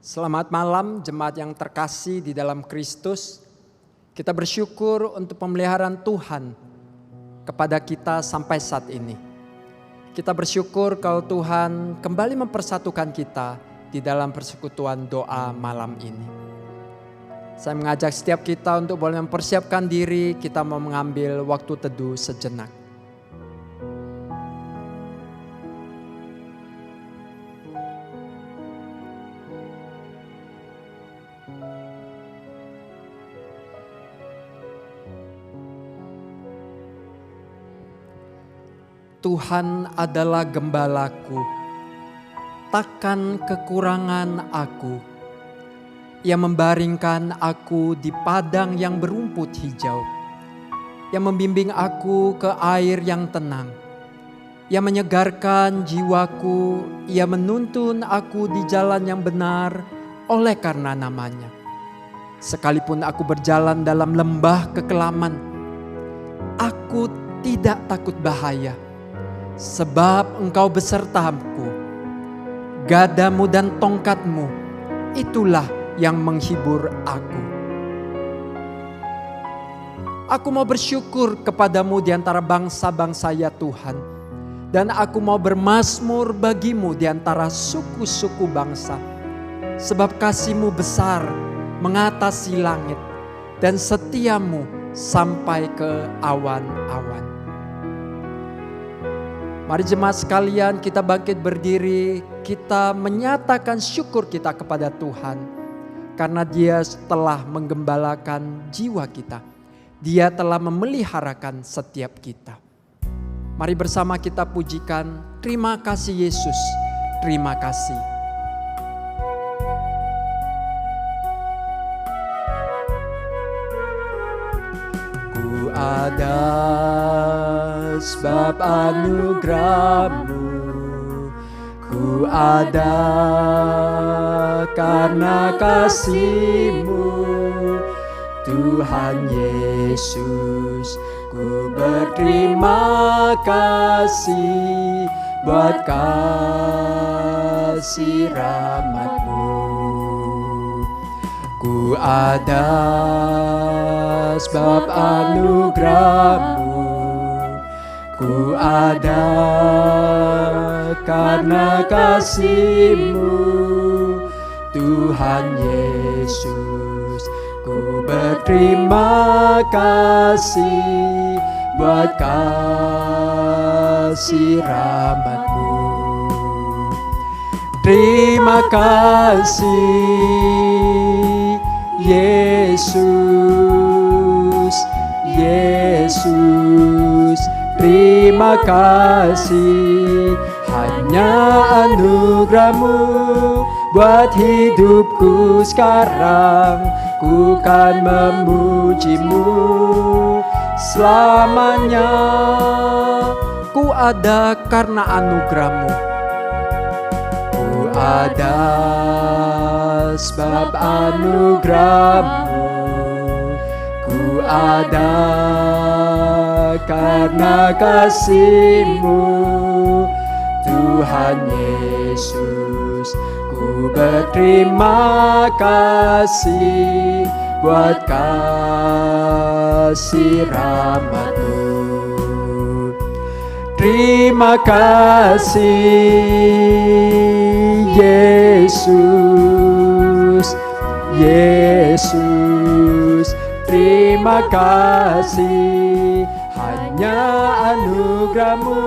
Selamat malam jemaat yang terkasih di dalam Kristus. Kita bersyukur untuk pemeliharaan Tuhan kepada kita sampai saat ini. Kita bersyukur kalau Tuhan kembali mempersatukan kita di dalam persekutuan doa malam ini. Saya mengajak setiap kita untuk boleh mempersiapkan diri, kita mau mengambil waktu teduh sejenak. Tuhan adalah gembalaku, takkan kekurangan aku. Ia membaringkan aku di padang yang berumput hijau. Ia membimbing aku ke air yang tenang. Ia menyegarkan jiwaku, ia menuntun aku di jalan yang benar oleh karena namanya. Sekalipun aku berjalan dalam lembah kekelaman, aku tidak takut bahaya. Sebab engkau besertaku, gadamu dan tongkatmu, itulah yang menghibur aku. Aku mau bersyukur kepadamu di antara bangsa-bangsa ya Tuhan. Dan aku mau bermazmur bagimu di antara suku-suku bangsa. Sebab kasih-Mu besar mengatasi langit dan setiamu sampai ke awan-awan. Mari jemaat sekalian kita bangkit berdiri, kita menyatakan syukur kita kepada Tuhan. Karena Dia telah menggembalakan jiwa kita. Dia telah memeliharakan setiap kita. Mari bersama kita pujikan, terima kasih Yesus, terima kasih. Ku ada sebab anugerah-Mu, ku ada karena kasih-Mu, Tuhan Yesus. Ku berterima kasih buat kasih rahmat-Mu. Ku ada sebab anugerah-Mu, ku ada karena kasih-Mu, Tuhan Yesus. Ku berterima kasih buat kasih rahmat-Mu. Terima kasih Yesus, Yesus. Terima kasih, hanya anugerah-Mu buat hidupku sekarang. Ku kan memuji-Mu selamanya. Ku ada karena anugerah-Mu. Ku ada sebab anugerah-Mu. Ku ada karena kasih-Mu, Tuhan Yesus. Ku berterima kasih buat kasih rahmat-Mu. Terima kasih Yesus, Yesus. Terima kasih, hanya anugerah-Mu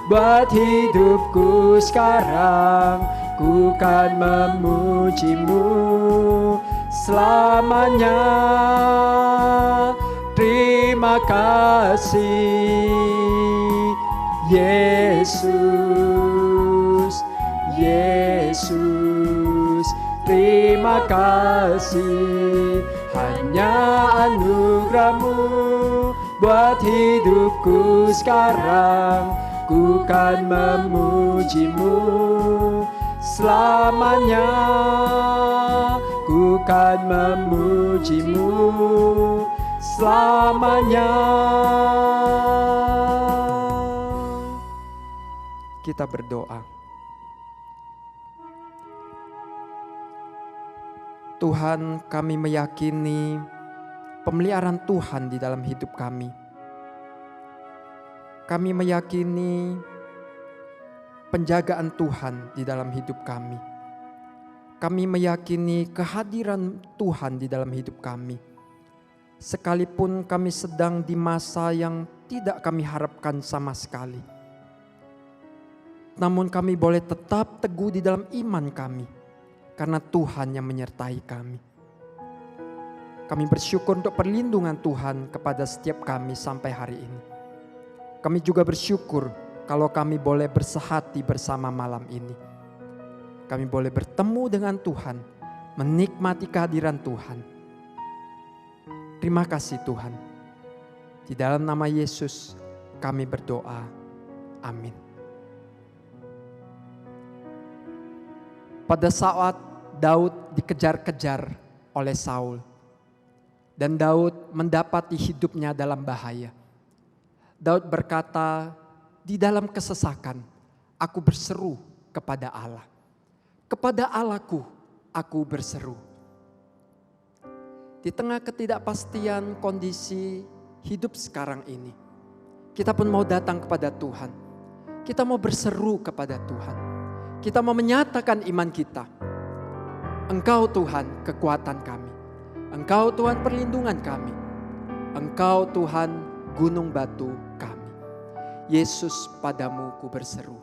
buat hidupku sekarang. Ku kan memuji-Mu selamanya. Terima kasih Yesus, Yesus. Terima kasih, hanya anugerah-Mu buat hidupku sekarang. Ku kan memuji-Mu selamanya. Ku kan memuji-Mu selamanya. Kita berdoa. Tuhan, kami meyakini pemeliharaan Tuhan di dalam hidup kami. Kami meyakini penjagaan Tuhan di dalam hidup kami. Kami meyakini kehadiran Tuhan di dalam hidup kami. Sekalipun kami sedang di masa yang tidak kami harapkan sama sekali. Namun kami boleh tetap teguh di dalam iman kami, karena Tuhan yang menyertai kami. Kami bersyukur untuk perlindungan Tuhan kepada setiap kami sampai hari ini. Kami juga bersyukur kalau kami boleh bersehati bersama malam ini. Kami boleh bertemu dengan Tuhan, menikmati kehadiran Tuhan. Terima kasih Tuhan. Di dalam nama Yesus kami berdoa. Amin. Pada saat Daud dikejar-kejar oleh Saul dan Daud mendapati hidupnya dalam bahaya, Daud berkata, di dalam kesesakan aku berseru kepada Allah. Kepada Allahku aku berseru. Di tengah ketidakpastian kondisi hidup sekarang ini, kita pun mau datang kepada Tuhan. Kita mau berseru kepada Tuhan. Kita mau menyatakan iman kita. Engkau Tuhan kekuatan kami. Engkau Tuhan perlindungan kami. Engkau Tuhan gunung batu kami. Yesus, padamu ku berseru.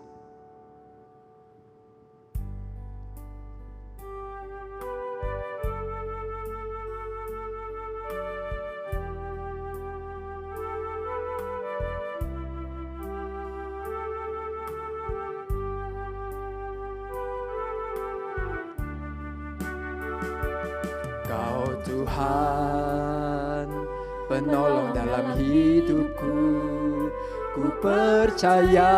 Kau Tuhan, penolong dalam hidupku, ku percaya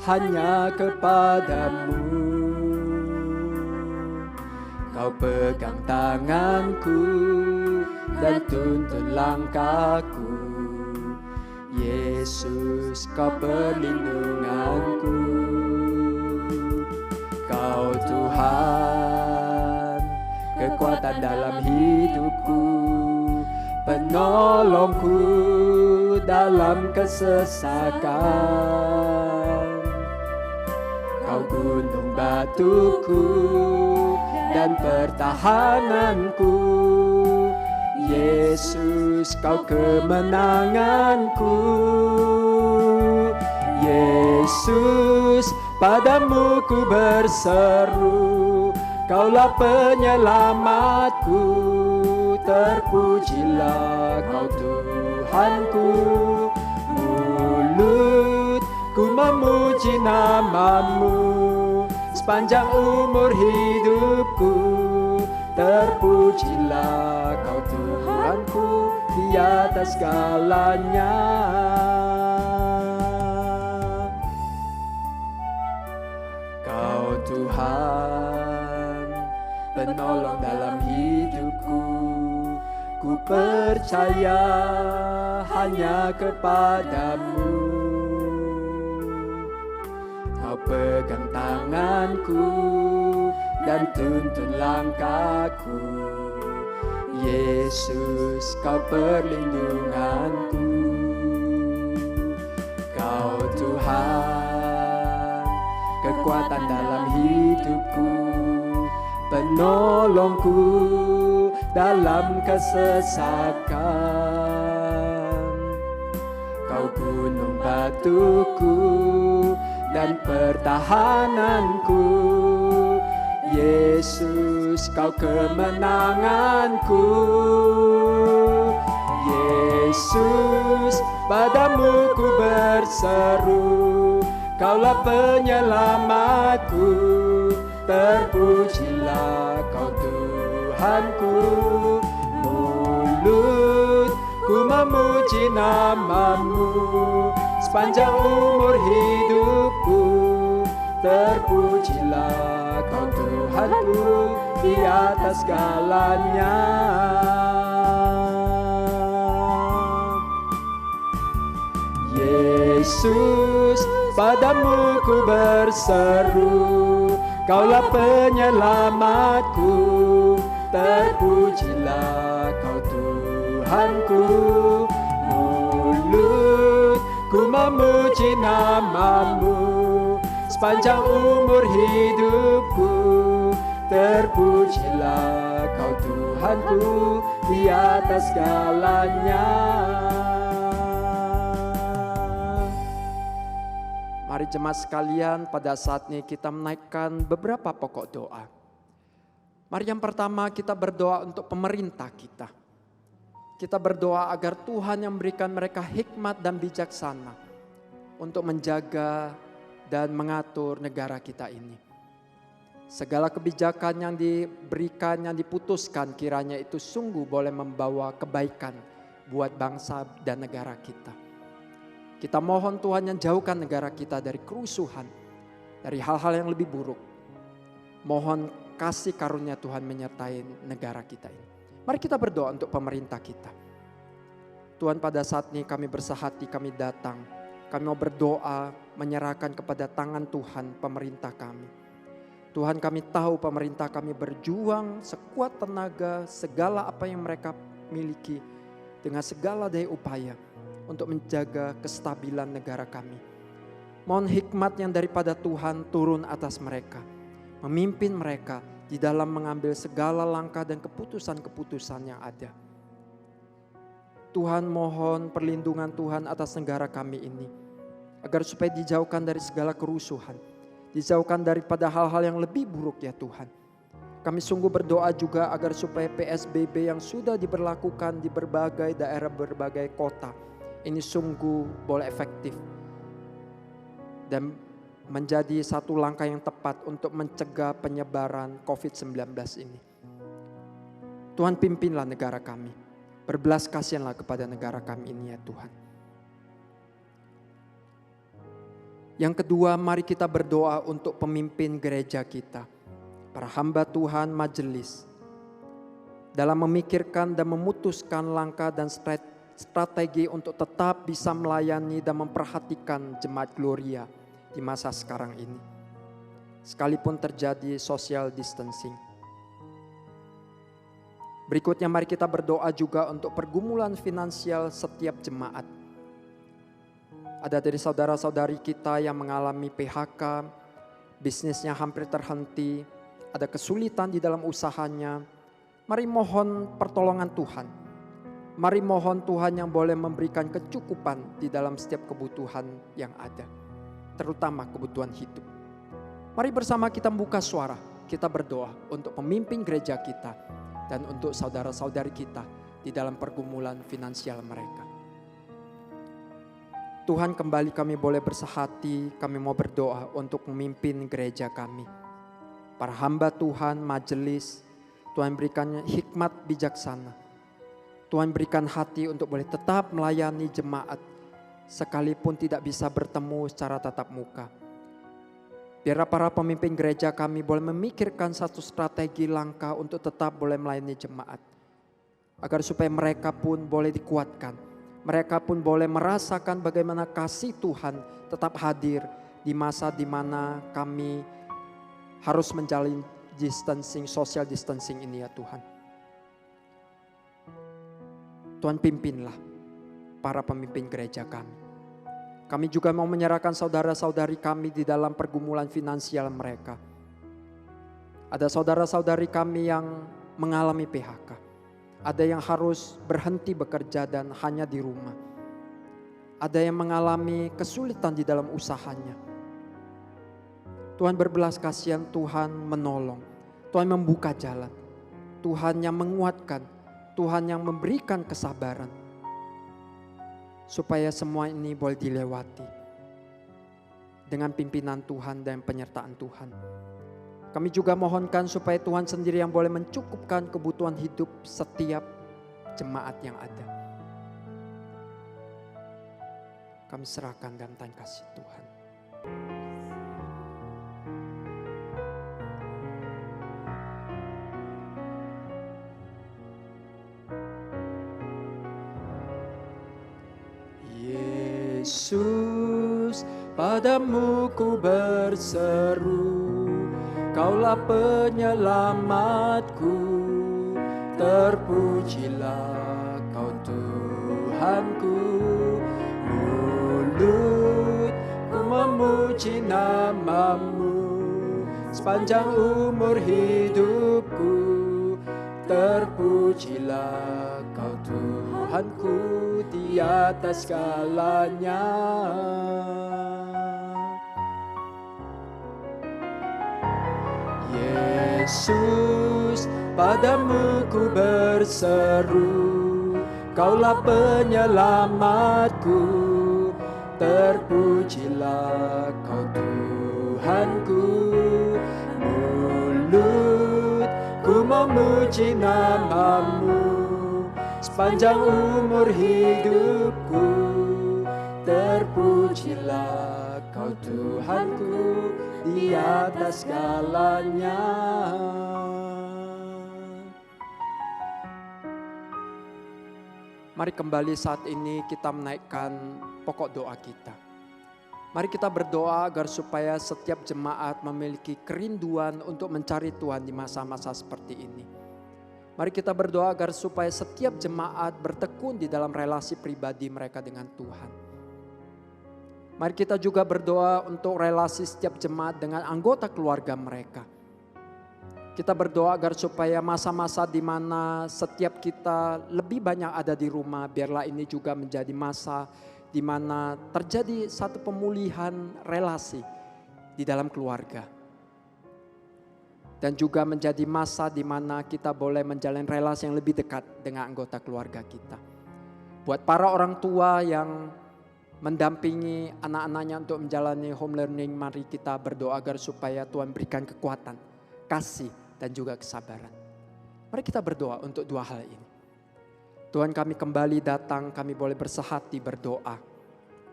hanya kepadamu. Kau pegang tanganku dan tuntun langkahku. Yesus, kau perlindunganku. Kau Tuhan, kekuatan dalam hidupku, penolongku dalam kesesakan. Kau gunung batuku dan pertahananku. Yesus, kau kemenanganku. Yesus, padamu ku berseru. Kaulah penyelamatku, terpujilah kau Tuhanku. Mulutku memuji namamu, sepanjang umur hidupku. Terpujilah kau Tuhanku di atas segalanya. Kau Tuhan, penolong dalam hidupku, ku percaya hanya kepadamu. Kau pegang tanganku dan tuntun langkahku. Yesus, kau perlindunganku. Kau Tuhan, kekuatan dalam hidupku, penolongku dalam kesesakan. Kau gunung batuku dan pertahananku. Yesus, kau kemenanganku. Yesus, padamu ku berseru. Kaulah penyelamatku. Terpujilah kau Tuhanku. Mulutku memuji namamu, sepanjang umur hidupku. Terpujilah kau Tuhanku di atas segalanya. Yesus, padamu ku berseru. Kaulah penyelamatku. terpujilah Kau Tuhanku. Mulutku memuji nama-Mu sepanjang umur hidupku. Terpujilah Kau Tuhanku di atas segalanya. Mari jemaat sekalian, pada saat ini kita menaikkan beberapa pokok doa. Mari yang pertama kita berdoa untuk pemerintah kita. Kita berdoa agar Tuhan yang memberikan mereka hikmat dan bijaksana untuk menjaga dan mengatur negara kita ini. Segala kebijakan yang diberikan, yang diputuskan, kiranya itu sungguh boleh membawa kebaikan buat bangsa dan negara kita. Kita mohon Tuhan yang jauhkan negara kita dari kerusuhan, dari hal-hal yang lebih buruk. Mohon kasih karunia Tuhan menyertai negara kita ini. Mari kita berdoa untuk pemerintah kita. Tuhan, pada saat ini kami bersahati, kami datang. Kami mau berdoa menyerahkan kepada tangan Tuhan pemerintah kami. Tuhan, kami tahu pemerintah kami berjuang sekuat tenaga, segala apa yang mereka miliki dengan segala daya upaya untuk menjaga kestabilan negara kami. Mohon hikmat yang daripada Tuhan turun atas mereka, memimpin mereka di dalam mengambil segala langkah dan keputusan-keputusan yang ada. Tuhan, mohon perlindungan Tuhan atas negara kami ini, agar supaya dijauhkan dari segala kerusuhan, dijauhkan daripada hal-hal yang lebih buruk ya Tuhan. Kami sungguh berdoa juga agar supaya PSBB yang sudah diberlakukan di berbagai daerah, berbagai kota, ini sungguh boleh efektif dan menjadi satu langkah yang tepat untuk mencegah penyebaran COVID-19 ini. Tuhan, pimpinlah negara kami. Berbelas kasihanlah kepada negara kami ini ya Tuhan. Yang kedua, mari kita berdoa untuk pemimpin gereja kita. Para hamba Tuhan, majelis. Dalam memikirkan dan memutuskan langkah dan strategi untuk tetap bisa melayani dan memperhatikan jemaat Gloria di masa sekarang ini. Sekalipun terjadi social distancing. Berikutnya mari kita berdoa juga untuk pergumulan finansial setiap jemaat. Ada dari saudara-saudari kita yang mengalami PHK, bisnisnya hampir terhenti, ada kesulitan di dalam usahanya. Mari mohon pertolongan Tuhan. Mari mohon Tuhan yang boleh memberikan kecukupan di dalam setiap kebutuhan yang ada, terutama kebutuhan hidup. Mari bersama kita membuka suara, kita berdoa untuk pemimpin gereja kita dan untuk saudara-saudari kita di dalam pergumulan finansial mereka. Tuhan, kembali kami boleh bersehati, kami mau berdoa untuk memimpin gereja kami. Para hamba Tuhan, majelis, Tuhan berikan hikmat bijaksana. Tuhan berikan hati untuk boleh tetap melayani jemaat sekalipun tidak bisa bertemu secara tatap muka. Biar para pemimpin gereja kami boleh memikirkan satu strategi langkah untuk tetap boleh melayani jemaat. Agar supaya mereka pun boleh dikuatkan. Mereka pun boleh merasakan bagaimana kasih Tuhan tetap hadir di masa di mana kami harus menjalin distancing, social distancing ini ya Tuhan. Tuhan, pimpinlah para pemimpin gereja kami. Kami juga mau menyerahkan saudara-saudari kami di dalam pergumulan finansial mereka. Ada saudara-saudari kami yang mengalami PHK. Ada yang harus berhenti bekerja dan hanya di rumah. Ada yang mengalami kesulitan di dalam usahanya. Tuhan berbelas kasihan, Tuhan menolong. Tuhan membuka jalan. Tuhan yang menguatkan. Tuhan yang memberikan kesabaran. Supaya semua ini boleh dilewati. Dengan pimpinan Tuhan dan penyertaan Tuhan. Kami juga mohonkan supaya Tuhan sendiri yang boleh mencukupkan kebutuhan hidup setiap jemaat yang ada. Kami serahkan dalam tangan kasih Tuhan. Yesus, padamu ku berseru, Kaulah penyelamatku. Terpujilah Kau Tuhanku, mulutku memuji nama-Mu sepanjang umur hidupku. Terpujilah Kau Tuhanku di atas segalanya. Yesus, padamu ku berseru, Kaulah penyelamatku. Terpujilah Kau Tuhanku, mulutku memuji nama-Mu sepanjang umur hidupku. Terpujilah Kau Tuhanku di atas segalanya. Mari kembali saat ini kita menaikkan pokok doa kita. Mari kita berdoa agar supaya setiap jemaat memiliki kerinduan untuk mencari Tuhan di masa-masa seperti ini. Mari kita berdoa agar supaya setiap jemaat bertekun di dalam relasi pribadi mereka dengan Tuhan. Mari kita juga berdoa untuk relasi setiap jemaat dengan anggota keluarga mereka. Kita berdoa agar supaya masa-masa di mana setiap kita lebih banyak ada di rumah, biarlah ini juga menjadi masa di mana terjadi satu pemulihan relasi di dalam keluarga. Dan juga menjadi masa di mana kita boleh menjalin relasi yang lebih dekat dengan anggota keluarga kita. Buat para orang tua yang mendampingi anak-anaknya untuk menjalani home learning, mari kita berdoa agar supaya Tuhan berikan kekuatan, kasih, dan juga kesabaran. Mari kita berdoa untuk dua hal ini. Tuhan, kami kembali datang, kami boleh bersehati berdoa.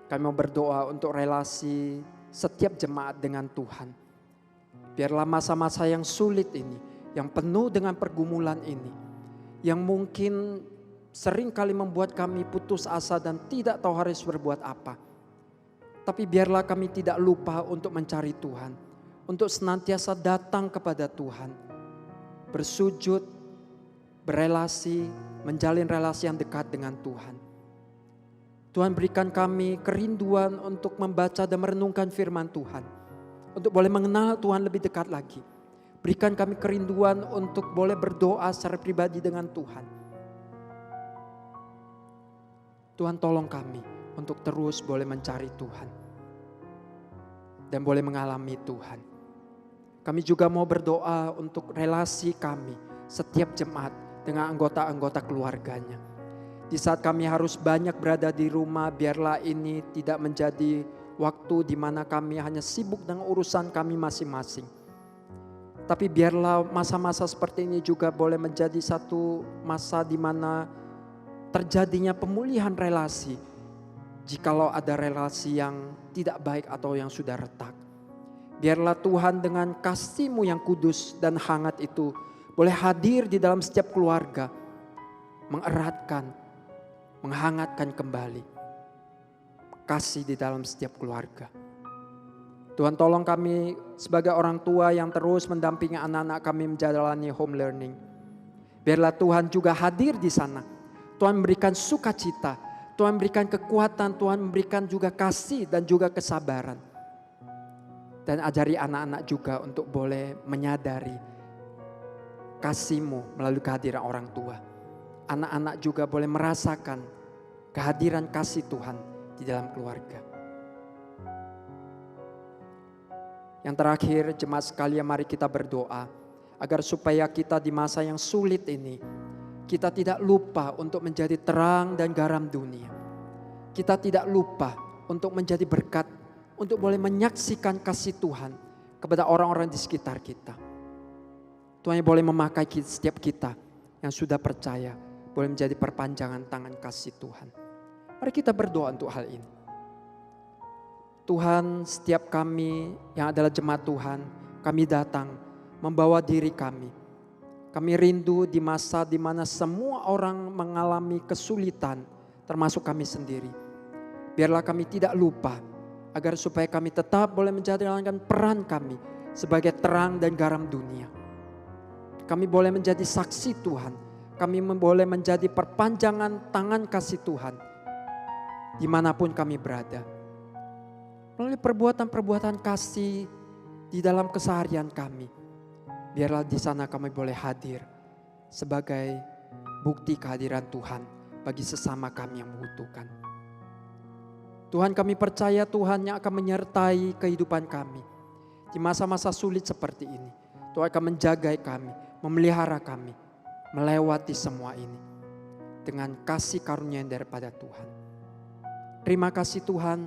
Kami mau berdoa untuk relasi setiap jemaat dengan Tuhan. Biarlah masa-masa yang sulit ini, yang penuh dengan pergumulan ini, yang mungkin sering kali membuat kami putus asa dan tidak tahu harus berbuat apa. Tapi biarlah kami tidak lupa untuk mencari Tuhan, untuk senantiasa datang kepada Tuhan. Bersujud, berelasi, menjalin relasi yang dekat dengan Tuhan. Tuhan berikan kami kerinduan untuk membaca dan merenungkan firman Tuhan. Untuk boleh mengenal Tuhan lebih dekat lagi. Berikan kami kerinduan untuk boleh berdoa secara pribadi dengan Tuhan. Tuhan tolong kami untuk terus boleh mencari Tuhan. Dan boleh mengalami Tuhan. Kami juga mau berdoa untuk relasi kami, setiap jemaat dengan anggota-anggota keluarganya. Di saat kami harus banyak berada di rumah, biarlah ini tidak menjadi waktu di mana kami hanya sibuk dengan urusan kami masing-masing. Tapi biarlah masa-masa seperti ini juga boleh menjadi satu masa di mana terjadinya pemulihan relasi. Jikalau ada relasi yang tidak baik atau yang sudah retak. Biarlah Tuhan dengan kasih-Mu yang kudus dan hangat itu boleh hadir di dalam setiap keluarga. Mengeratkan, menghangatkan kembali kasih di dalam setiap keluarga. Tuhan tolong kami sebagai orang tua yang terus mendampingi anak-anak kami menjalani home learning. Biarlah Tuhan juga hadir di sana. Tuhan memberikan sukacita, Tuhan memberikan kekuatan, Tuhan memberikan juga kasih dan juga kesabaran. Dan ajari anak-anak juga untuk boleh menyadari kasih-Mu melalui kehadiran orang tua. Anak-anak juga boleh merasakan kehadiran kasih Tuhan di dalam keluarga. Yang terakhir, jemaat sekalian, mari kita berdoa agar supaya kita di masa yang sulit ini, kita tidak lupa untuk menjadi terang dan garam dunia. Kita tidak lupa untuk menjadi berkat, untuk boleh menyaksikan kasih Tuhan kepada orang-orang di sekitar kita. Tuhan yang boleh memakai setiap kita yang sudah percaya, boleh menjadi perpanjangan tangan kasih Tuhan. Mari kita berdoa untuk hal ini. Tuhan, setiap kami yang adalah jemaat Tuhan, kami datang membawa diri kami. Kami rindu di masa di mana semua orang mengalami kesulitan, termasuk kami sendiri. Biarlah kami tidak lupa, agar supaya kami tetap boleh menjalankan peran kami sebagai terang dan garam dunia. Kami boleh menjadi saksi Tuhan. kami boleh menjadi perpanjangan tangan kasih Tuhan dimanapun kami berada. Melalui perbuatan-perbuatan kasih di dalam keseharian kami. Biarlah di sana kami boleh hadir sebagai bukti kehadiran Tuhan bagi sesama kami yang membutuhkan. Tuhan, kami percaya Tuhan yang akan menyertai kehidupan kami di masa-masa sulit seperti ini. Tuhan akan menjaga kami, memelihara kami, melewati semua ini dengan kasih karunia daripada Tuhan. Terima kasih Tuhan,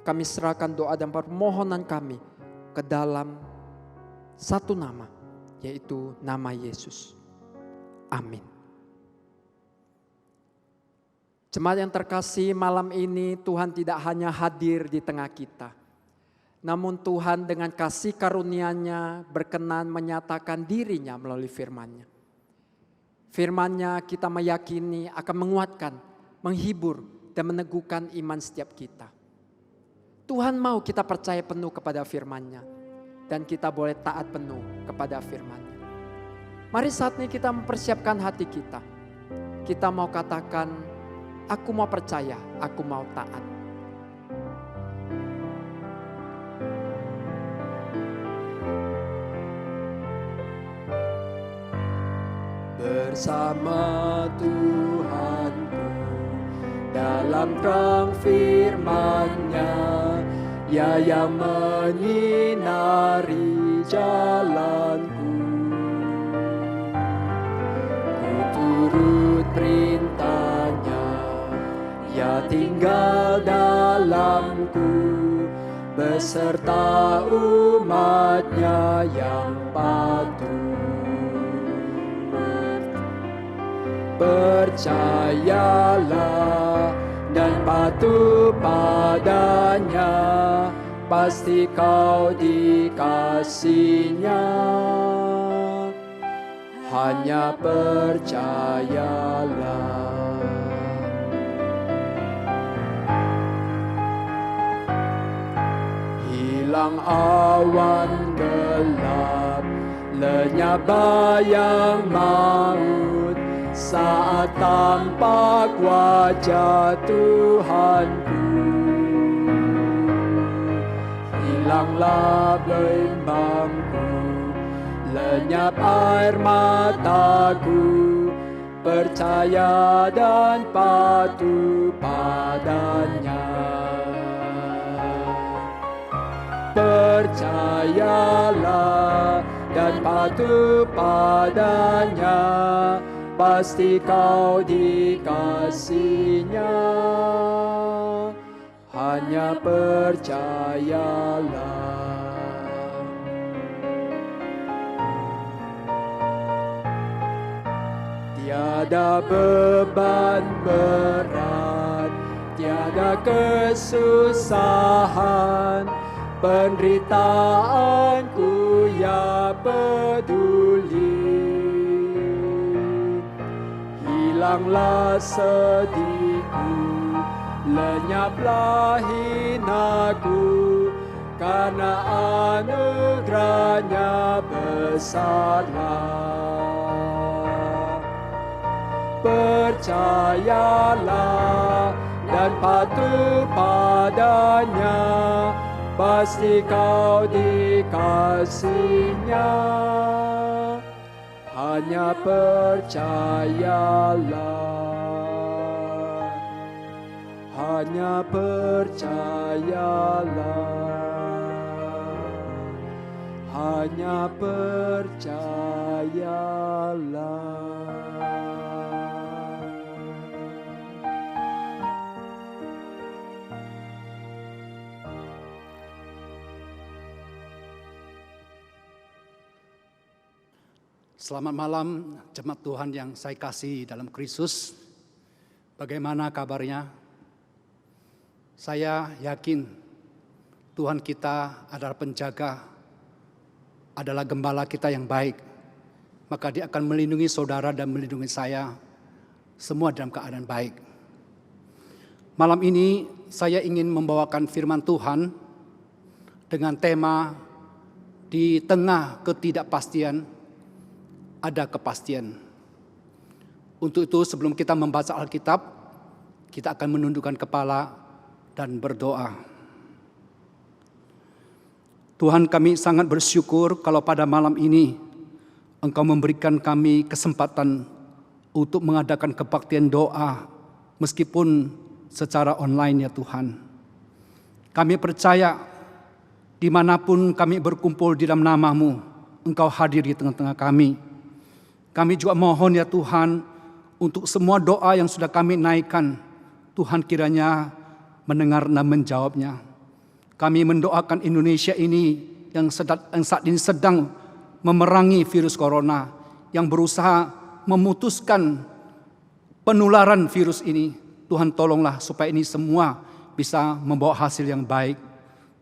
kami serahkan doa dan permohonan kami ke dalam satu nama, yaitu nama Yesus. Amin. Jemaat yang terkasih, malam ini Tuhan tidak hanya hadir di tengah kita, namun Tuhan dengan kasih karunia-Nya berkenan menyatakan diri-Nya melalui firman-Nya. Firman-Nya kita meyakini akan menguatkan, menghibur, dan meneguhkan iman setiap kita. Tuhan mau kita percaya penuh kepada firman-Nya dan kita boleh taat penuh kepada firman-Nya. Mari saat ini kita mempersiapkan hati kita. Kita mau katakan, aku mau percaya, aku mau taat. Bersama Tuhanku dalam terang firman-Nya, Ia yang menyinari jalanku. Ku turut perintah-Nya, Ia tinggal dalamku, beserta umat-Nya yang patuh. Percayalah dan patuh padanya, pasti kau dikasihinya. Hanya percayalah. Hilang awan gelap, lenyap bayang maut, saat tampak wajah Tuhanku. Hilanglah bimbangku, lenyap air mataku, percaya dan patuh padanya. Percayalah dan patuh padanya, pasti kau dikasihinya. Hanya percayalah. Tiada beban berat, tiada kesusahan, penderitaanku ya peduli. Hilanglah sedihku, lenyaplah hinaku, karena anugerah-Nya besarlah. Percayalah dan patuh padanya, pasti kau dikasihinya. Hanya percayalah. Hanya percayalah. Hanya percayalah. Selamat malam jemaat Tuhan yang saya kasih dalam Kristus. Bagaimana kabarnya? Saya yakin Tuhan kita adalah penjaga, adalah gembala kita yang baik. Maka Dia akan melindungi saudara dan melindungi saya, semua dalam keadaan baik. Malam ini saya ingin membawakan firman Tuhan dengan tema di tengah ketidakpastian ada kepastian. Untuk itu sebelum kita membaca Alkitab, kita akan menundukkan kepala dan berdoa. Tuhan, kami sangat bersyukur kalau pada malam ini Engkau memberikan kami kesempatan untuk mengadakan kebaktian doa meskipun secara online ya Tuhan. Kami percaya dimanapun kami berkumpul di dalam nama-Mu, Engkau hadir di tengah-tengah kami. Kami juga mohon ya Tuhan, untuk semua doa yang sudah kami naikkan, Tuhan kiranya mendengar dan menjawabnya. Kami mendoakan Indonesia ini yang saat ini sedang memerangi virus corona, yang berusaha memutuskan penularan virus ini. Tuhan tolonglah supaya ini semua bisa membawa hasil yang baik.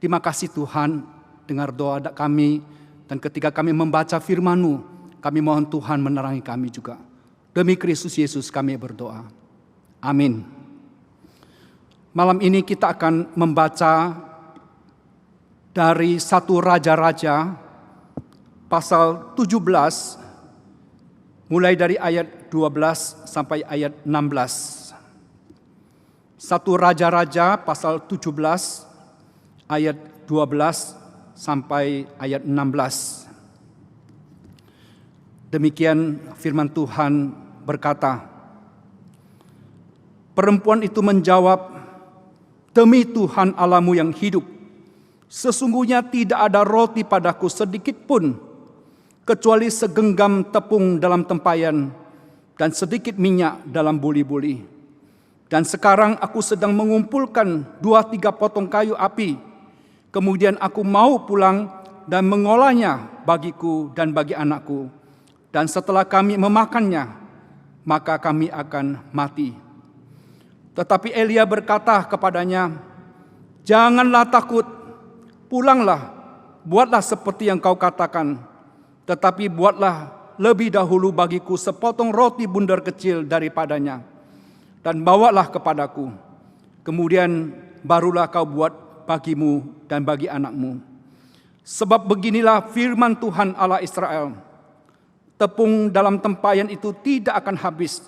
Terima kasih Tuhan, dengar doa kami, dan ketika kami membaca firman-Mu, kami mohon Tuhan menerangi kami juga. Demi Kristus Yesus kami berdoa. Amin. Malam ini kita akan membaca dari 1 Raja-Raja pasal 17 mulai dari ayat 12 sampai ayat 16. 1 Raja-Raja pasal 17 ayat 12 sampai ayat 16. Demikian firman Tuhan berkata, perempuan itu menjawab, demi Tuhan Allahmu yang hidup, sesungguhnya tidak ada roti padaku sedikit pun, kecuali segenggam tepung dalam tempayan dan sedikit minyak dalam buli-buli. Dan sekarang aku sedang mengumpulkan 2-3 potong kayu api. Kemudian aku mau pulang dan mengolahnya bagiku dan bagi anakku. Dan setelah kami memakannya, maka kami akan mati. Tetapi Elia berkata kepadanya, janganlah takut, pulanglah, buatlah seperti yang kau katakan. Tetapi buatlah lebih dahulu bagiku sepotong roti bundar kecil daripadanya, dan bawalah kepadaku. Kemudian barulah kau buat bagimu dan bagi anakmu. Sebab beginilah firman Tuhan Allah Israel, tepung dalam tempayan itu tidak akan habis,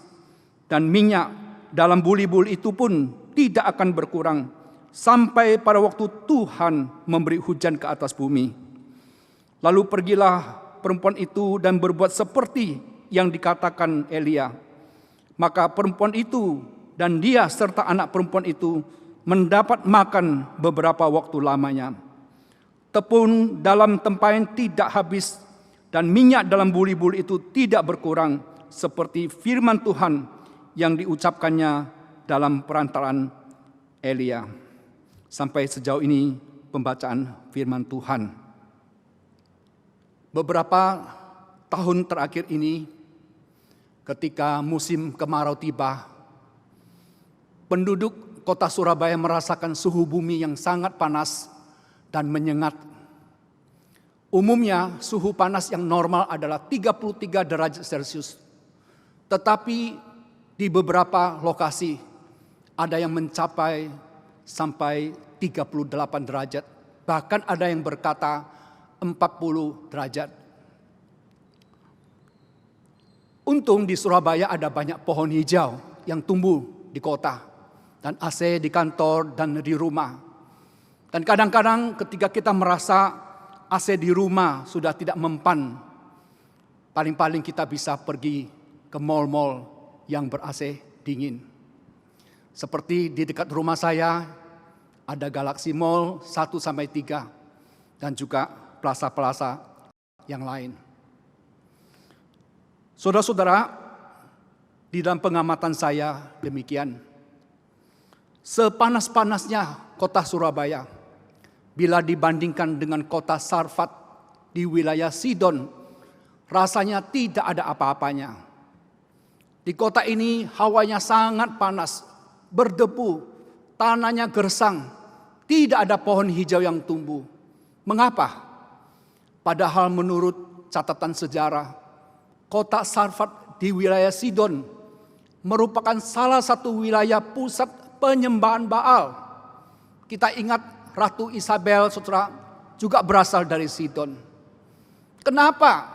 dan minyak dalam buli-buli itu pun tidak akan berkurang, sampai pada waktu Tuhan memberi hujan ke atas bumi. Lalu pergilah perempuan itu dan berbuat seperti yang dikatakan Elia. Maka perempuan itu dan dia serta anak perempuan itu mendapat makan beberapa waktu lamanya. Tepung dalam tempayan tidak habis dan minyak dalam buli-buli itu tidak berkurang, seperti firman Tuhan yang diucapkannya dalam perantaraan Elia. Sampai sejauh ini pembacaan firman Tuhan. Beberapa tahun terakhir ini, ketika musim kemarau tiba, penduduk kota Surabaya merasakan suhu bumi yang sangat panas dan menyengat. Umumnya suhu panas yang normal adalah 33 derajat Celcius. Tetapi di beberapa lokasi ada yang mencapai sampai 38 derajat. Bahkan ada yang berkata 40 derajat. Untung di Surabaya ada banyak pohon hijau yang tumbuh di kota, dan AC di kantor dan di rumah. Dan kadang-kadang ketika kita merasa AC di rumah sudah tidak mempan, paling-paling kita bisa pergi ke mal-mal yang ber-AC dingin. Seperti di dekat rumah saya ada Galaxy Mall 1-3 dan juga plaza-plaza yang lain. Saudara-saudara, di dalam pengamatan saya demikian. Sepanas-panasnya kota Surabaya, bila dibandingkan dengan kota Sarfat di wilayah Sidon, rasanya tidak ada apa-apanya. Di kota ini hawanya sangat panas, berdebu, tanahnya gersang, tidak ada pohon hijau yang tumbuh. Mengapa? Padahal menurut catatan sejarah, kota Sarfat di wilayah Sidon merupakan salah satu wilayah pusat penyembahan Baal. Kita ingat Ratu Isabel, saudara, juga berasal dari Sidon. Kenapa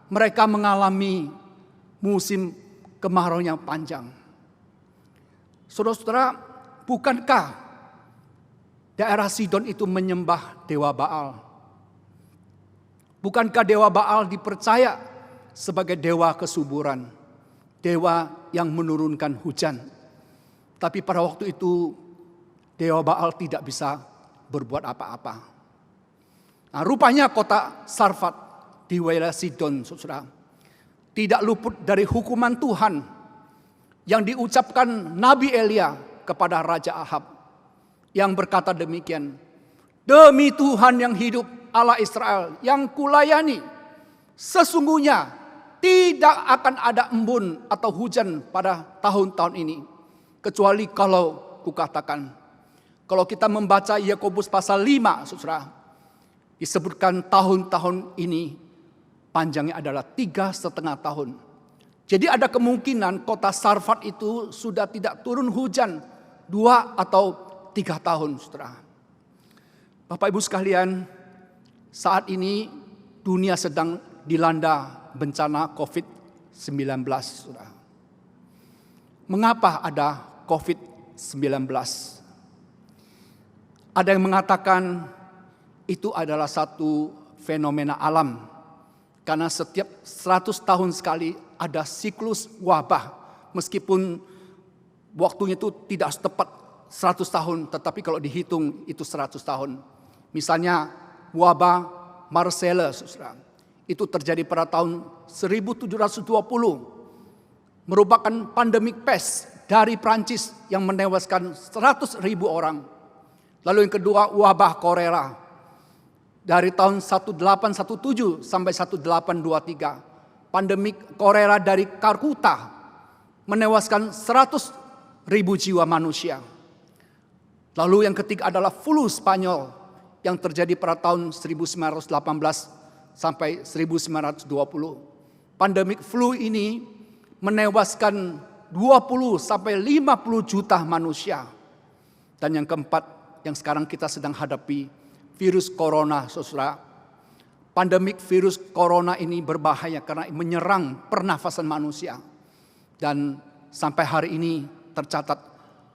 mereka mengalami musim kemarau yang panjang. Saudara-saudara, bukankah daerah Sidon itu menyembah dewa Baal? Bukankah dewa Baal dipercaya sebagai dewa kesuburan, dewa yang menurunkan hujan? Tapi pada waktu itu dewa Baal tidak bisa berbuat apa-apa. Nah, rupanya kota Sarfat di wilayah Sidon, saudara, tidak luput dari hukuman Tuhan yang diucapkan Nabi Elia kepada Raja Ahab, yang berkata demikian, "Demi Tuhan yang hidup, Allah Israel yang kulayani, sesungguhnya tidak akan ada embun atau hujan pada tahun-tahun ini, kecuali kalau kukatakan." Kalau kita membaca Yakobus pasal 5, saudara, disebutkan tahun-tahun ini panjangnya adalah 3,5 tahun. Jadi ada kemungkinan kota Sarfat itu sudah tidak turun hujan 2 atau 3 tahun, saudara. Bapak Ibu sekalian, saat ini dunia sedang dilanda bencana COVID-19, saudara. Mengapa ada COVID-19? Ada yang mengatakan itu adalah satu fenomena alam. Karena setiap 100 tahun sekali ada siklus wabah. Meskipun waktunya itu tidak tepat 100 tahun. Tetapi kalau dihitung itu 100 tahun. Misalnya wabah Marseille, saudara, itu terjadi pada tahun 1720. Merupakan pandemik pes dari Prancis yang menewaskan 100.000 orang. Lalu yang kedua wabah kolera. Dari tahun 1817 sampai 1823. Pandemik kolera dari Kalkuta menewaskan 100.000 jiwa manusia. Lalu yang ketiga adalah flu Spanyol yang terjadi pada tahun 1918 sampai 1920. Pandemik flu ini menewaskan 20 sampai 50 juta manusia. Dan yang keempat yang sekarang kita sedang hadapi, virus corona, saudara. Pandemik virus corona ini berbahaya karena menyerang pernafasan manusia. Dan sampai hari ini tercatat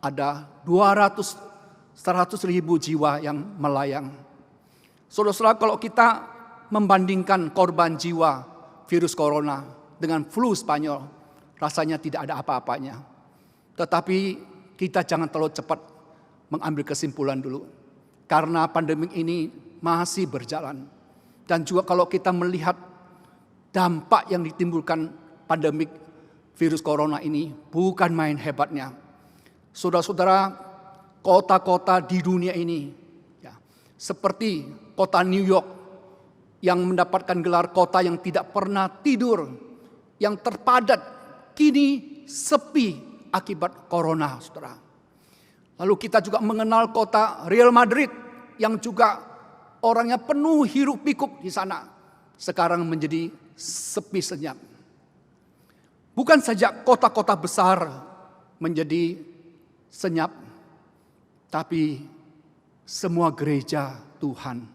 ada 100.000 jiwa yang melayang. Saudara-saudara, kalau kita membandingkan korban jiwa virus corona dengan flu Spanyol, rasanya tidak ada apa-apanya. Tetapi kita jangan terlalu cepat mengambil kesimpulan dulu. Karena pandemik ini masih berjalan. Dan juga kalau kita melihat dampak yang ditimbulkan pandemik virus corona ini bukan main hebatnya. Saudara-saudara, kota-kota di dunia ini, ya, seperti kota New York yang mendapatkan gelar kota yang tidak pernah tidur, yang terpadat, kini sepi akibat corona, saudara. Lalu kita juga mengenal kota Real Madrid yang juga orangnya penuh hiruk pikuk di sana. Sekarang menjadi sepi senyap. Bukan saja kota-kota besar menjadi senyap, tapi semua gereja Tuhan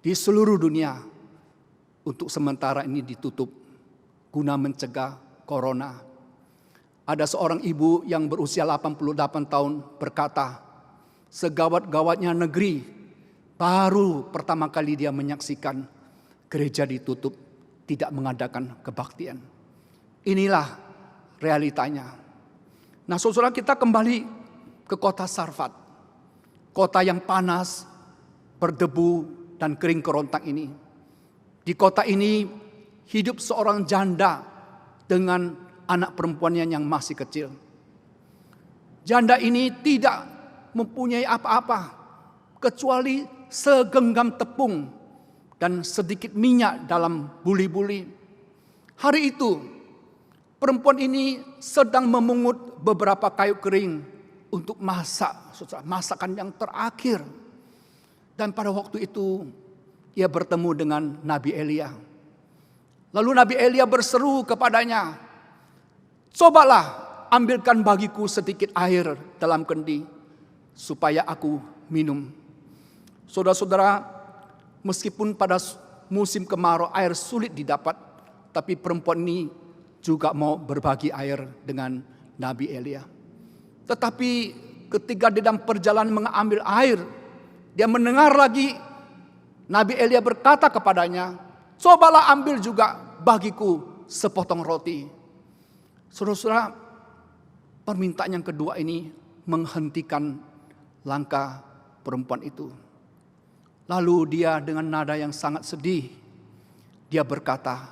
di seluruh dunia untuk sementara ini ditutup guna mencegah corona. Ada seorang ibu yang berusia 88 tahun berkata, segawat-gawatnya negeri baru pertama kali dia menyaksikan gereja ditutup, tidak mengadakan kebaktian. Inilah realitanya. Nah, saudara, kita kembali ke kota Sarfat. Kota yang panas, berdebu, dan kering kerontang ini. Di kota ini hidup seorang janda dengan anak perempuannya yang masih kecil. Janda ini tidak mempunyai apa-apa kecuali segenggam tepung dan sedikit minyak dalam buli-buli. Hari itu perempuan ini sedang memungut beberapa kayu kering untuk masak, masakan yang terakhir. Dan pada waktu itu ia bertemu dengan Nabi Elia. Lalu Nabi Elia berseru kepadanya, "Cobalah ambilkan bagiku sedikit air dalam kendi supaya aku minum." Saudara-saudara, meskipun pada musim kemarau air sulit didapat, tapi perempuan ini juga mau berbagi air dengan Nabi Elia. Tetapi ketika di dalam perjalanan mengambil air, dia mendengar lagi Nabi Elia berkata kepadanya, "Cobalah ambil juga bagiku sepotong roti." Saudara-saudara, permintaan yang kedua ini menghentikan langkah perempuan itu. Lalu dia dengan nada yang sangat sedih, dia berkata,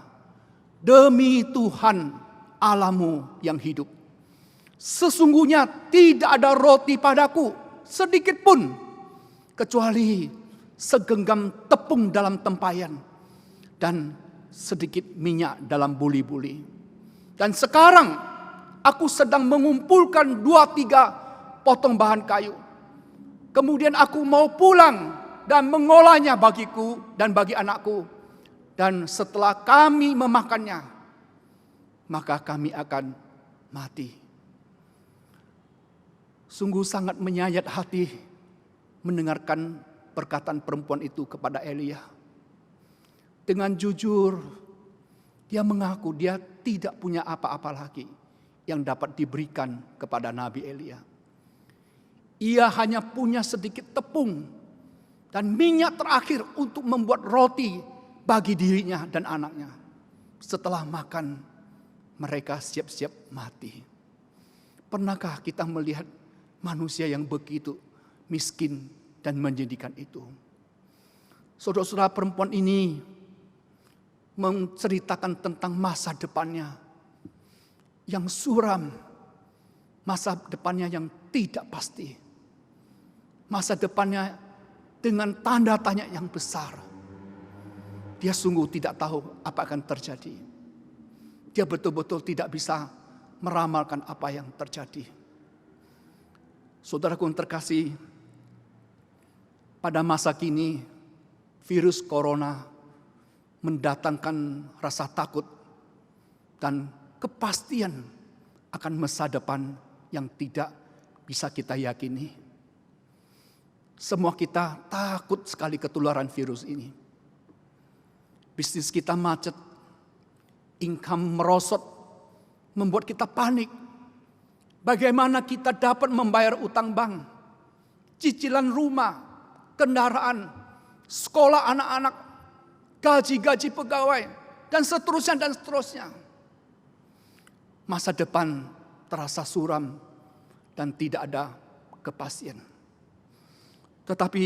"Demi Tuhan Allahmu yang hidup, sesungguhnya tidak ada roti padaku sedikit pun, kecuali segenggam tepung dalam tempayan dan sedikit minyak dalam buli-buli. Dan sekarang aku sedang mengumpulkan 2-3 potong bahan kayu. Kemudian aku mau pulang dan mengolahnya bagiku dan bagi anakku. Dan setelah kami memakannya, maka kami akan mati." Sungguh sangat menyayat hati mendengarkan perkataan perempuan itu kepada Elia. Dengan jujur, dia mengaku dia tidak punya apa-apa lagi yang dapat diberikan kepada Nabi Elia. Ia hanya punya sedikit tepung dan minyak terakhir untuk membuat roti bagi dirinya dan anaknya. Setelah makan, mereka siap-siap mati. Pernahkah kita melihat manusia yang begitu miskin dan menyedihkan itu? Saudara-saudara, perempuan ini menceritakan tentang masa depannya yang suram, masa depannya yang tidak pasti, masa depannya dengan tanda tanya yang besar. Dia sungguh tidak tahu apa akan terjadi. Dia betul-betul tidak bisa meramalkan apa yang terjadi. Saudaraku yang terkasih, pada masa kini virus corona mendatangkan rasa takut dan kepastian akan masa depan yang tidak bisa kita yakini. Semua kita takut sekali ketularan virus ini. Bisnis kita macet, income merosot, membuat kita panik. Bagaimana kita dapat membayar utang bank, cicilan rumah, kendaraan, sekolah anak-anak, gaji-gaji pegawai, dan seterusnya dan seterusnya. Masa depan terasa suram dan tidak ada kepastian. Tetapi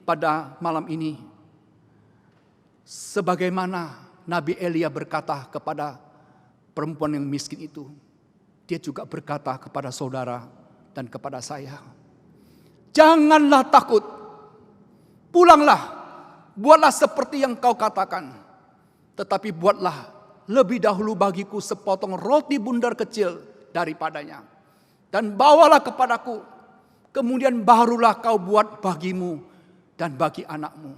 pada malam ini, sebagaimana Nabi Elia berkata kepada perempuan yang miskin itu, dia juga berkata kepada saudara dan kepada saya, "Janganlah takut, pulanglah, buatlah seperti yang kau katakan. Tetapi buatlah lebih dahulu bagiku sepotong roti bundar kecil daripadanya. Dan bawalah kepadaku, kemudian barulah kau buat bagimu dan bagi anakmu."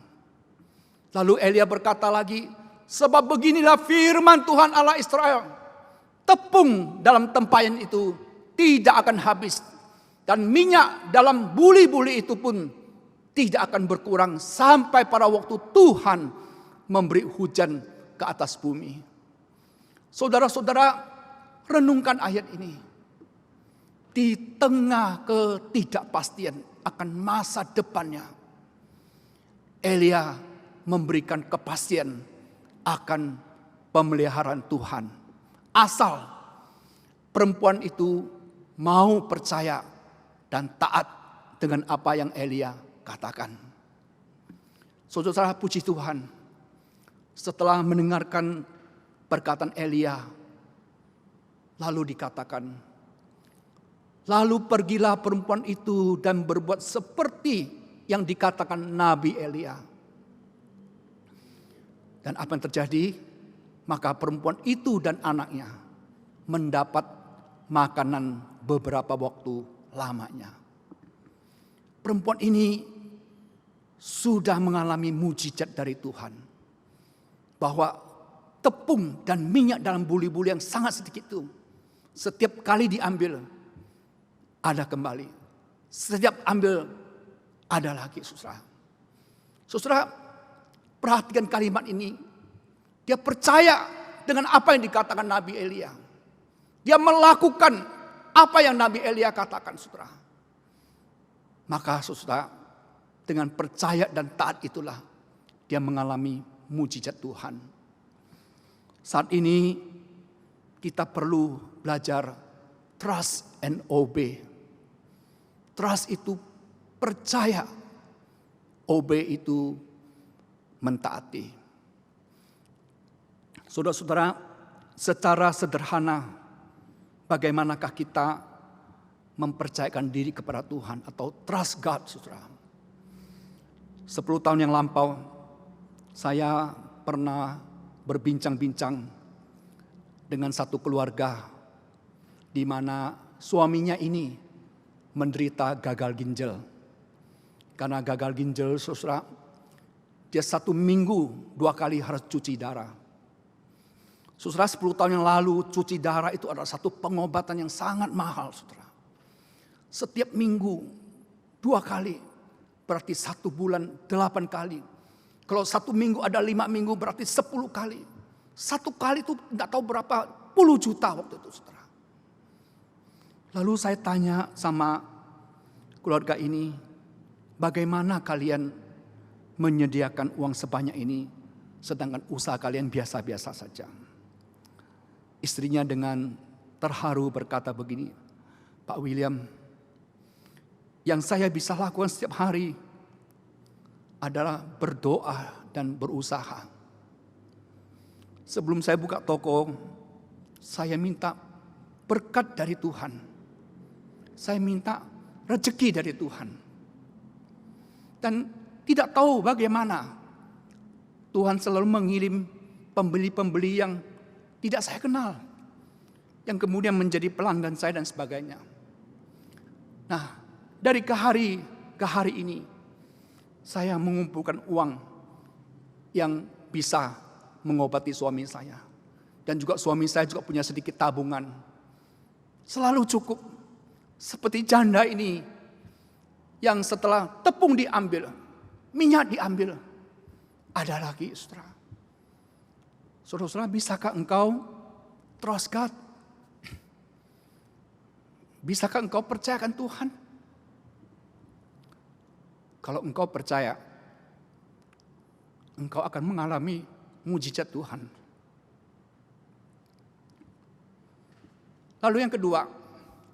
Lalu Elia berkata lagi, "Sebab beginilah firman Tuhan Allah Israel, tepung dalam tempayan itu tidak akan habis, dan minyak dalam buli-buli itu pun tidak akan berkurang sampai pada waktu Tuhan memberi hujan ke atas bumi." Saudara-saudara, renungkan ayat ini. Di tengah ketidakpastian akan masa depannya, Elia memberikan kepastian akan pemeliharaan Tuhan. Asal perempuan itu mau percaya dan taat dengan apa yang Elia katakan. Saudara, puji Tuhan, setelah mendengarkan perkataan Elia, lalu dikatakan, lalu pergilah perempuan itu dan berbuat seperti yang dikatakan Nabi Elia. Dan apa yang terjadi? Maka perempuan itu dan anaknya mendapat makanan beberapa waktu lamanya. Perempuan ini sudah mengalami mujizat dari Tuhan, bahwa tepung dan minyak dalam buli-buli yang sangat sedikit itu, setiap kali diambil ada kembali, setiap ambil ada lagi. Saudara, perhatikan kalimat ini. Dia percaya dengan apa yang dikatakan Nabi Elia. Dia melakukan apa yang Nabi Elia katakan, saudara. Maka saudara, dengan percaya dan taat itulah dia mengalami mujizat Tuhan. Saat ini kita perlu belajar trust and obey. Trust itu percaya, obey itu mentaati. Saudara-saudara, secara sederhana bagaimanakah kita mempercayakan diri kepada Tuhan atau trust God, saudara? 10 tahun yang lampau saya pernah berbincang-bincang dengan satu keluarga di mana suaminya ini menderita gagal ginjal. Karena gagal ginjal, saudara, dia 1 minggu 2 kali harus cuci darah. Saudara, 10 tahun yang lalu cuci darah itu adalah satu pengobatan yang sangat mahal, saudara. Setiap minggu 2 kali, berarti 1 bulan 8 kali. Kalau 1 minggu ada 5 minggu berarti 10 kali. 1 kali itu tidak tahu berapa puluh juta waktu itu, saudara. Lalu saya tanya sama keluarga ini, bagaimana kalian menyediakan uang sebanyak ini sedangkan usaha kalian biasa-biasa saja. Istrinya dengan terharu berkata begini, Pak William, yang saya bisa lakukan setiap hari adalah berdoa dan berusaha. Sebelum saya buka toko, saya minta berkat dari Tuhan. Saya minta rezeki dari Tuhan. Dan tidak tahu bagaimana Tuhan selalu mengirim pembeli-pembeli yang tidak saya kenal, yang kemudian menjadi pelanggan saya dan sebagainya. Nah, dari ke hari ini, saya mengumpulkan uang yang bisa mengobati suami saya. Dan juga suami saya juga punya sedikit tabungan. Selalu cukup. Seperti janda ini, yang setelah tepung diambil, minyak diambil, ada lagi, saudara. Saudara-saudara, bisakah engkau trust God? Bisakah engkau percayakan Tuhan? Kalau engkau percaya, engkau akan mengalami mujizat Tuhan. Lalu yang kedua,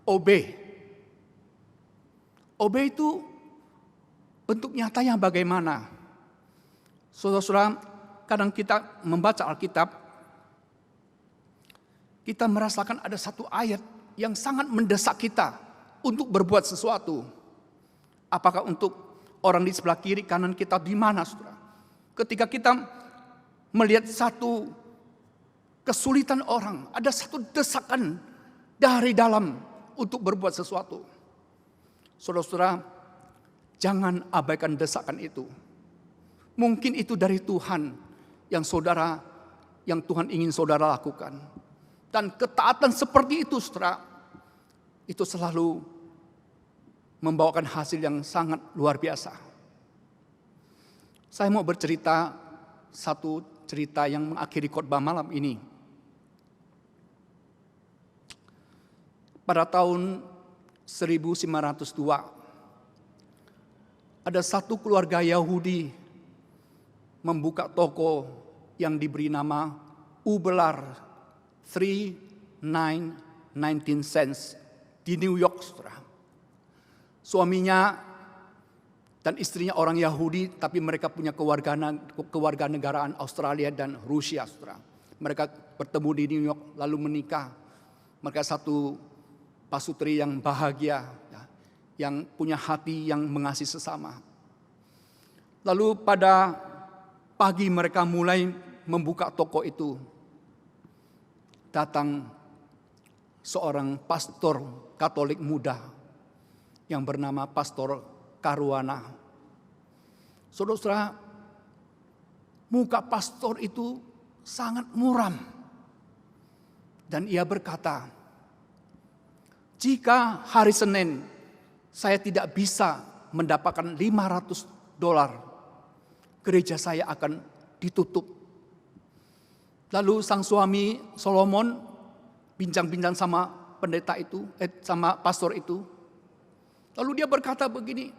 obey. Obey itu bentuk nyatanya bagaimana? Saudara-saudara, kadang kita membaca Alkitab, kita merasakan ada satu ayat yang sangat mendesak kita untuk berbuat sesuatu. Apakah untuk orang di sebelah kiri, kanan kita, di mana, saudara? Ketika kita melihat satu kesulitan orang, ada satu desakan dari dalam untuk berbuat sesuatu. Saudara-saudara, jangan abaikan desakan itu. Mungkin itu dari Tuhan yang Tuhan ingin saudara lakukan. Dan ketaatan seperti itu, saudara, itu selalu membawakan hasil yang sangat luar biasa. Saya mau bercerita satu cerita yang mengakhiri khotbah malam ini. Pada tahun 1902, ada satu keluarga Yahudi membuka toko yang diberi nama Ubelar 3919 cents di New York, saudara. Suaminya dan istrinya orang Yahudi, tapi mereka punya kewarganegaraan Australia dan Rusia, saudara. Mereka bertemu di New York lalu menikah. Mereka satu pasutri yang bahagia, yang punya hati yang mengasihi sesama. Lalu pada pagi mereka mulai membuka toko itu. Datang seorang pastor Katolik muda yang bernama Pastor Caruana. Saudara-saudara, muka pastor itu sangat muram. Dan ia berkata, jika hari Senin saya tidak bisa mendapatkan $500, gereja saya akan ditutup. Lalu sang suami Solomon bincang-bincang sama pendeta itu, sama pastor itu. Lalu dia berkata begini,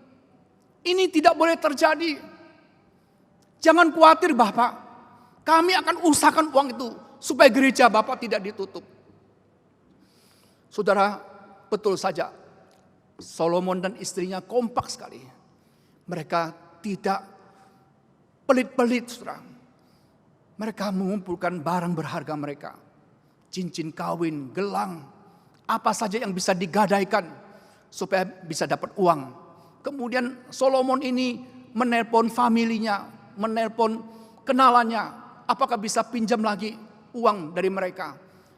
ini tidak boleh terjadi. Jangan khawatir Bapak, kami akan usahakan uang itu supaya gereja Bapak tidak ditutup. Saudara, betul saja, Solomon dan istrinya kompak sekali. Mereka tidak pelit-pelit, saudara. Mereka mengumpulkan barang berharga mereka. Cincin kawin, gelang, apa saja yang bisa digadaikan supaya bisa dapat uang. Kemudian Solomon ini menelpon familinya, menelpon kenalannya, apakah bisa pinjam lagi uang dari mereka.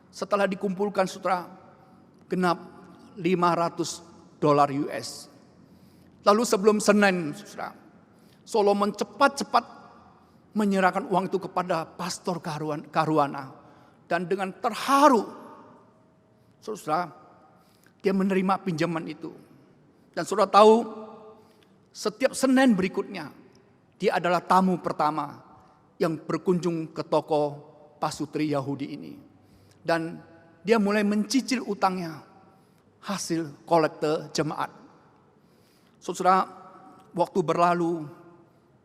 Setelah dikumpulkan, saudara, genap $500 US. Lalu sebelum Senin, saudara, Solomon cepat-cepat menyerahkan uang itu kepada pastor Caruana. Dan dengan terharu, saudara, dia menerima pinjaman itu. Dan saudara tahu, setiap Senin berikutnya, dia adalah tamu pertama yang berkunjung ke toko pasutri Yahudi ini. Dan dia mulai mencicil utangnya, hasil kolekte jemaat. Saudara, waktu berlalu,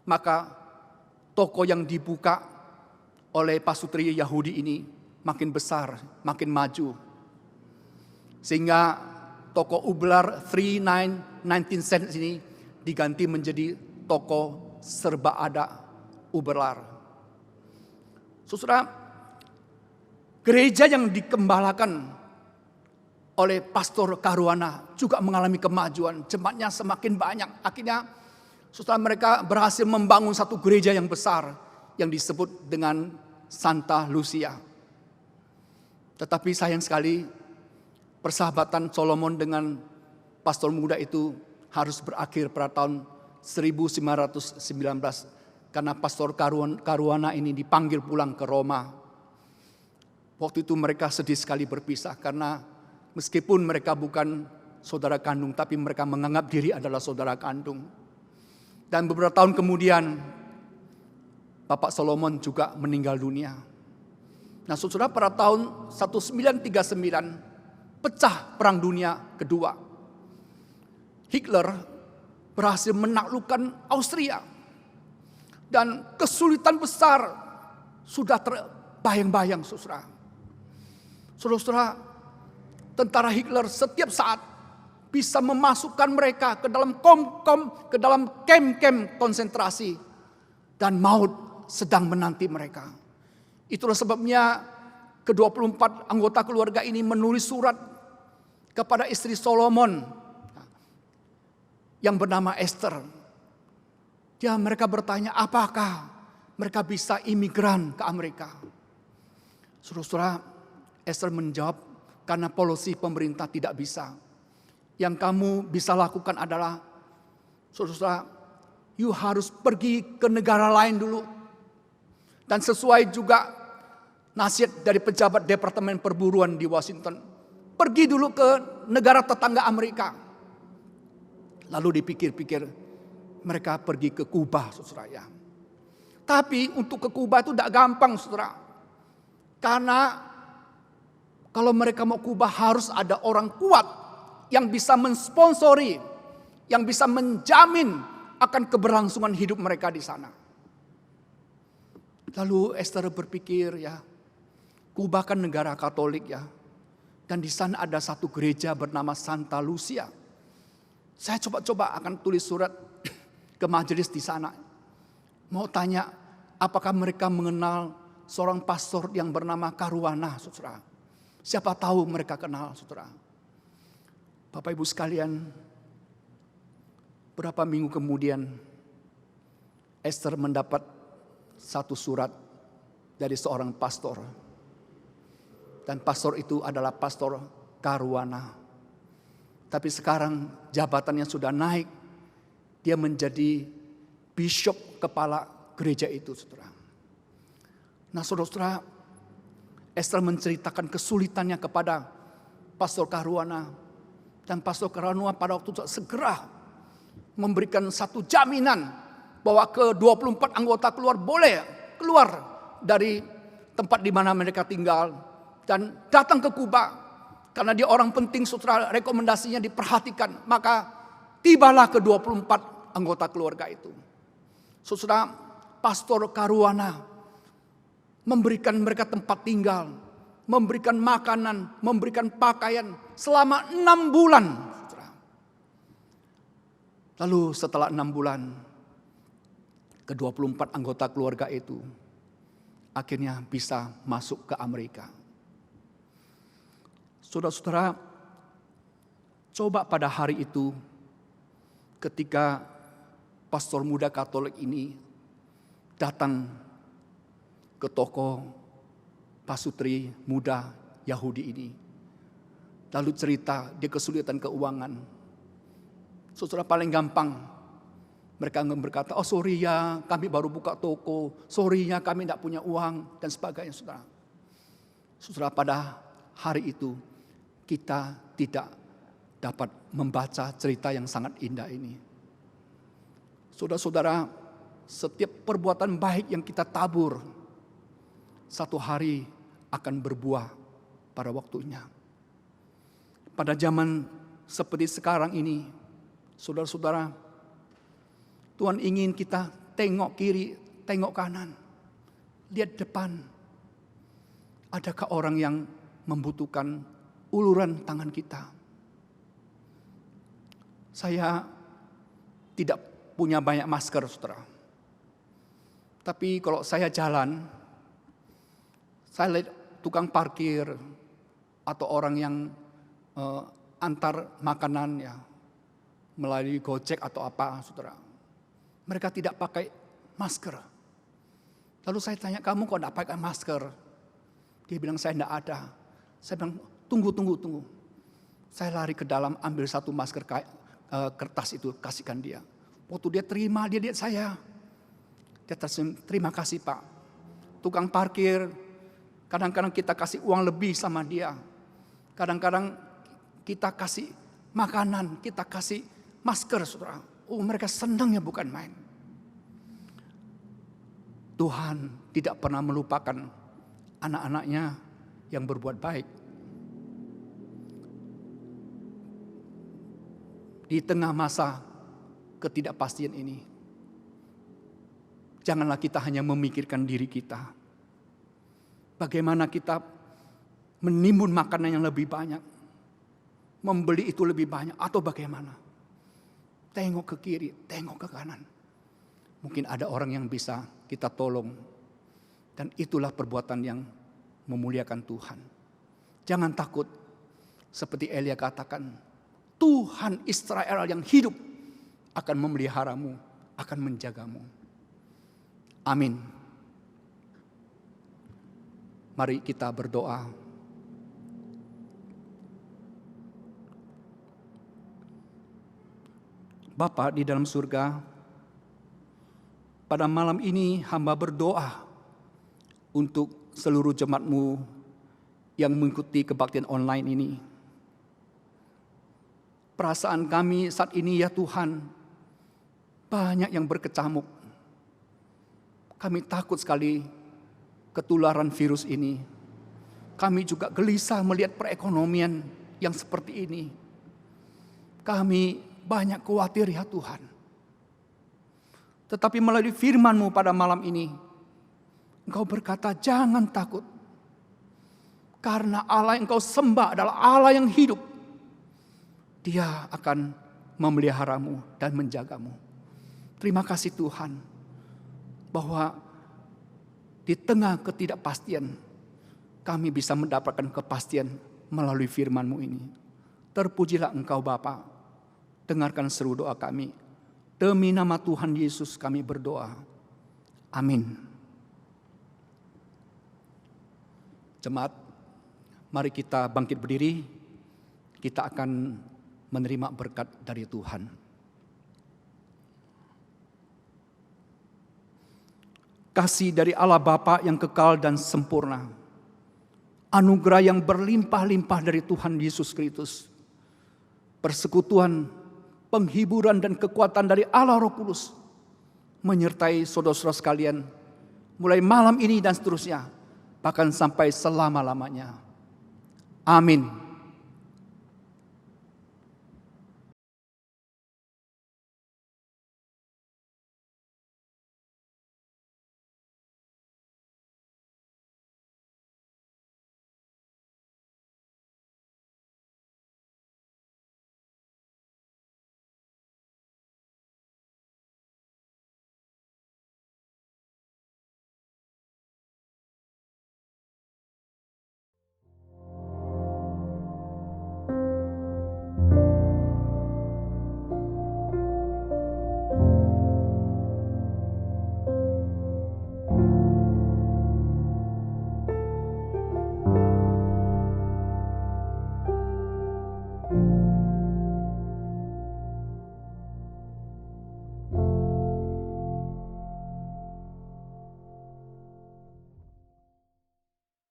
maka toko yang dibuka oleh pasutri Yahudi ini makin besar, makin maju. Sehingga toko Ublar 19 cents ini diganti menjadi toko serba ada Ublar. Saudara, gereja yang dikembalakan oleh pastor Caruana juga mengalami kemajuan, jemaatnya semakin banyak. Akhirnya saudara, mereka berhasil membangun satu gereja yang besar yang disebut dengan Santa Lucia. Tetapi sayang sekali, persahabatan Solomon dengan pastor muda itu harus berakhir pada tahun 1919 karena pastor Caruana ini dipanggil pulang ke Roma. Waktu itu mereka sedih sekali berpisah karena meskipun mereka bukan saudara kandung, tapi mereka menganggap diri adalah saudara kandung. Dan beberapa tahun kemudian Bapak Solomon juga meninggal dunia. Nah, saudara, pada tahun 1939 pecah Perang Dunia Kedua. Hitler berhasil menaklukkan Austria. Dan kesulitan besar sudah terbayang-bayang, saudara. Saudara, tentara Hitler setiap saat bisa memasukkan mereka ke dalam ke dalam kamp-kamp konsentrasi. Dan maut sedang menanti mereka. Itulah sebabnya ke-24 anggota keluarga ini menulis surat kepada istri Solomon yang bernama Esther. Mereka bertanya, apakah mereka bisa imigran ke Amerika? Saudara-saudara, Esther menjawab, karena polisi pemerintah tidak bisa. Yang kamu bisa lakukan adalah, saudara-saudara, you harus pergi ke negara lain dulu. Dan sesuai juga nasihat dari pejabat Departemen Perburuan di Washington, pergi dulu ke negara tetangga Amerika. Lalu dipikir-pikir, mereka pergi ke Kuba, saudara ya. Tapi untuk ke Kuba itu tidak gampang, saudara. Karena kalau mereka mau Kuba harus ada orang kuat yang bisa mensponsori, yang bisa menjamin akan keberlangsungan hidup mereka di sana. Lalu Esther berpikir, ya, Kuba kan negara Katolik ya. Dan di sana ada satu gereja bernama Santa Lucia. Saya coba-coba akan tulis surat ke majelis di sana. Mau tanya, apakah mereka mengenal seorang pastor yang bernama Caruana, saudara? Siapa tahu mereka kenal, saudara. Bapak Ibu sekalian, berapa minggu kemudian Esther mendapat satu surat dari seorang pastor. Dan pastor itu adalah pastor Caruana. Tapi sekarang jabatannya sudah naik. Dia menjadi bishop kepala gereja itu, saudara. Nah, saudara-saudara, Esther menceritakan kesulitannya kepada pastor Caruana. Dan pastor Caruana pada waktu itu segera memberikan satu jaminan bahwa ke-24 anggota boleh keluar dari tempat di mana mereka tinggal. dan datang ke Kuba. Karena dia orang penting, saudara, rekomendasinya diperhatikan. Maka tibalah ke 24 anggota keluarga itu. Saudara, Pastor Caruana memberikan mereka tempat tinggal, memberikan makanan, memberikan pakaian selama 6 bulan. Lalu setelah 6 bulan, ke 24 anggota keluarga itu akhirnya bisa masuk ke Amerika. Saudara-saudara, coba pada hari itu ketika pastor muda Katolik ini datang ke toko pasutri muda Yahudi ini, lalu cerita dia kesulitan keuangan. Saudara, paling gampang mereka berkata, oh sorry ya, kami baru buka toko, sorry ya, kami tidak punya uang, dan sebagainya. Saudara, pada hari itu kita tidak dapat membaca cerita yang sangat indah ini. Saudara-saudara, setiap perbuatan baik yang kita tabur, satu hari akan berbuah pada waktunya. Pada zaman seperti sekarang ini, saudara-saudara, Tuhan ingin kita tengok kiri, tengok kanan, lihat depan. Adakah orang yang membutuhkan uluran tangan kita? Saya tidak punya banyak masker, saudara. Tapi kalau saya jalan, saya lihat tukang parkir atau orang yang antar makanan ya melalui Gojek atau apa, saudara. Mereka tidak pakai masker. Lalu saya tanya, kamu kok tidak pakai masker? Dia bilang, saya tidak ada. Saya bilang, tunggu. Saya lari ke dalam, ambil satu masker kertas itu, kasihkan dia. Waktu dia terima, dia lihat saya. Dia tersenyum, terima kasih Pak. Tukang parkir, kadang-kadang kita kasih uang lebih sama dia. Kadang-kadang kita kasih makanan, kita kasih masker, saudara. Oh, mereka senangnya bukan main. Tuhan tidak pernah melupakan anak-anaknya yang berbuat baik. Di tengah masa ketidakpastian ini, janganlah kita hanya memikirkan diri kita. Bagaimana kita menimbun makanan yang lebih banyak, membeli itu lebih banyak, atau bagaimana. Tengok ke kiri, tengok ke kanan. Mungkin ada orang yang bisa kita tolong. Dan itulah perbuatan yang memuliakan Tuhan. Jangan takut. Seperti Elia katakan, Tuhan Israel yang hidup akan memeliharamu, akan menjagamu. Amin. Mari kita berdoa. Bapa di dalam surga, pada malam ini hamba berdoa untuk seluruh jemaat-Mu yang mengikuti kebaktian online ini. Perasaan kami saat ini ya Tuhan, banyak yang berkecamuk. Kami takut sekali ketularan virus ini. Kami juga gelisah melihat perekonomian yang seperti ini. Kami banyak khawatir ya Tuhan. Tetapi melalui firman-Mu pada malam ini, Engkau berkata jangan takut. Karena Allah yang Engkau sembah adalah Allah yang hidup. Dia akan memeliharamu dan menjagamu. Terima kasih Tuhan. Bahwa di tengah ketidakpastian, kami bisa mendapatkan kepastian melalui firman-Mu ini. Terpujilah Engkau Bapa. Dengarkan seru doa kami. Demi nama Tuhan Yesus kami berdoa. Amin. Jemaat, mari kita bangkit berdiri. Kita akan menerima berkat dari Tuhan. Kasih dari Allah Bapa yang kekal dan sempurna. Anugerah yang berlimpah-limpah dari Tuhan Yesus Kristus. Persekutuan, penghiburan dan kekuatan dari Allah Roh Kudus menyertai saudara-saudara sekalian mulai malam ini dan seterusnya, bahkan sampai selama-lamanya. Amin.